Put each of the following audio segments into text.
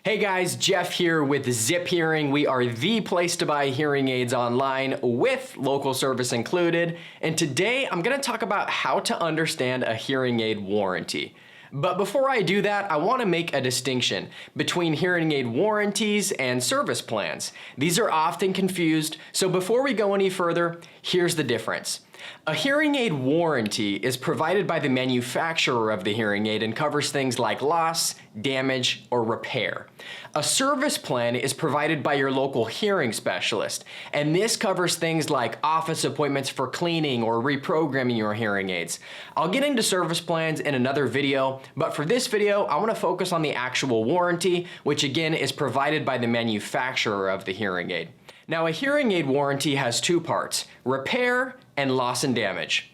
Hey guys, Jeff here with Zip Hearing. We are the place to buy hearing aids online with local service included. And today I'm going to talk about how to understand a hearing aid warranty. But before I do that, I want to make a distinction between hearing aid warranties and service plans. These are often confused, so before we go any further, here's the difference. A hearing aid warranty is provided by the manufacturer of the hearing aid and covers things like loss, damage, or repair. A service plan is provided by your local hearing specialist, and this covers things like office appointments for cleaning or reprogramming your hearing aids. I'll get into service plans in another video, but for this video, I want to focus on the actual warranty, which again is provided by the manufacturer of the hearing aid. Now, a hearing aid warranty has two parts: repair and loss and damage.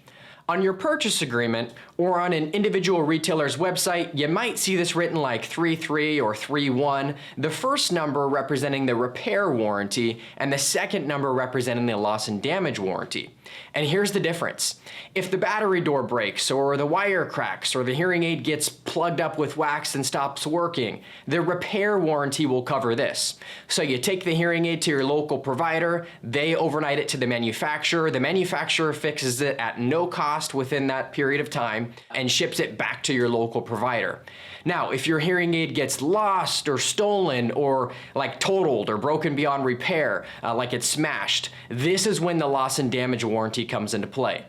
On your purchase agreement or on an individual retailer's website, you might see this written like 3.3 or 3.1, the first number representing the repair warranty and the second number representing the loss and damage warranty. And here's the difference. If the battery door breaks or the wire cracks or the hearing aid gets plugged up with wax and stops working, the repair warranty will cover this. So you take the hearing aid to your local provider, they overnight it to the manufacturer fixes it at no cost within that period of time and ships it back to your local provider. Now, if your hearing aid gets lost or stolen or like totaled or broken beyond repair, like it's smashed, this is when the loss and damage warranty comes into play.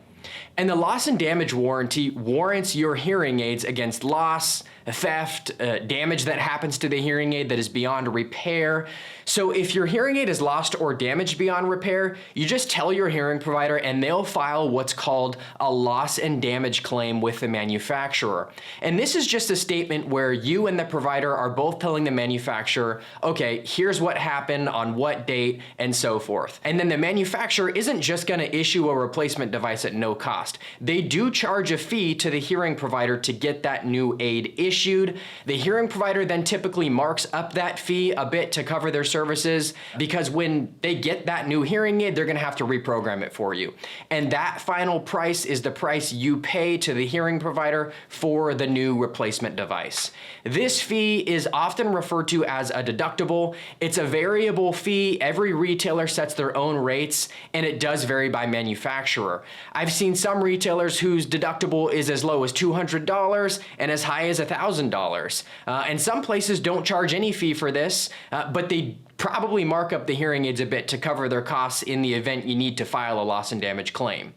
And the loss and damage warranty warrants your hearing aids against loss, theft, damage that happens to the hearing aid that is beyond repair. So if your hearing aid is lost or damaged beyond repair, you just tell your hearing provider and they'll file what's called a loss and damage claim with the manufacturer. And this is just a statement where you and the provider are both telling the manufacturer, okay, here's what happened on what date and so forth. And then the manufacturer isn't just going to issue a replacement device at no cost. They do charge a fee to the hearing provider to get that new aid issued. The hearing provider then typically marks up that fee a bit to cover their services, because when they get that new hearing aid, they're going to have to reprogram it for you. And that final price is the price you pay to the hearing provider for the new replacement device. This fee is often referred to as a deductible. It's a variable fee. Every retailer sets their own rates, and it does vary by manufacturer. I've seen some retailers whose deductible is as low as $200 and as high as $1,000. And some places don't charge any fee for this, but they probably mark up the hearing aids a bit to cover their costs in the event you need to file a loss and damage claim.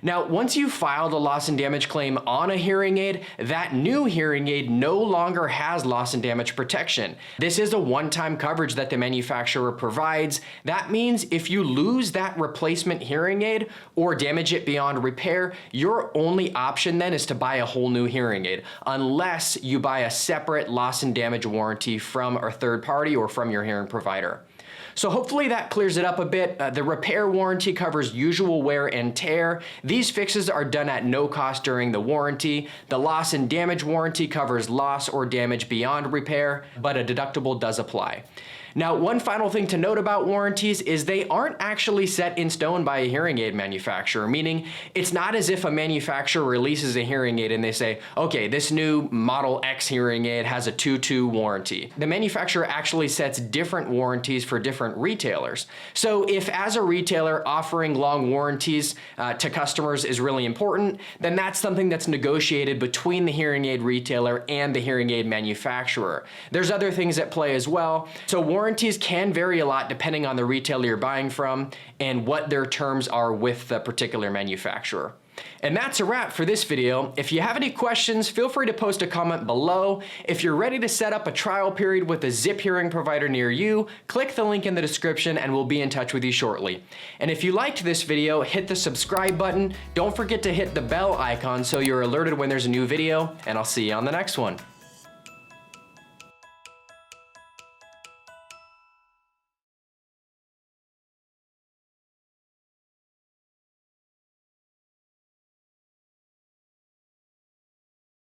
Now, once you've filed a loss and damage claim on a hearing aid, that new hearing aid no longer has loss and damage protection. This is a one-time coverage that the manufacturer provides. That means if you lose that replacement hearing aid or damage it beyond repair, your only option then is to buy a whole new hearing aid, unless you buy a separate loss and damage warranty from a third party or from your hearing provider. So hopefully that clears it up a bit. The repair warranty covers usual wear and tear. These fixes are done at no cost during the warranty. The loss and damage warranty covers loss or damage beyond repair, but a deductible does apply. Now, one final thing to note about warranties is they aren't actually set in stone by a hearing aid manufacturer, meaning it's not as if a manufacturer releases a hearing aid and they say, okay, this new Model X hearing aid has a 2.2 warranty. The manufacturer actually sets different warranties for different retailers. So if as a retailer offering long warranties to customers is really important, then that's something that's negotiated between the hearing aid retailer and the hearing aid manufacturer. There's other things at play as well. So warranties can vary a lot depending on the retailer you're buying from and what their terms are with the particular manufacturer. And that's a wrap for this video. If you have any questions, feel free to post a comment below. If you're ready to set up a trial period with a Zip hearing provider near you, click the link in the description and we'll be in touch with you shortly. And if you liked this video, hit the subscribe button. Don't forget to hit the bell icon so you're alerted when there's a new video, and I'll see you on the next one.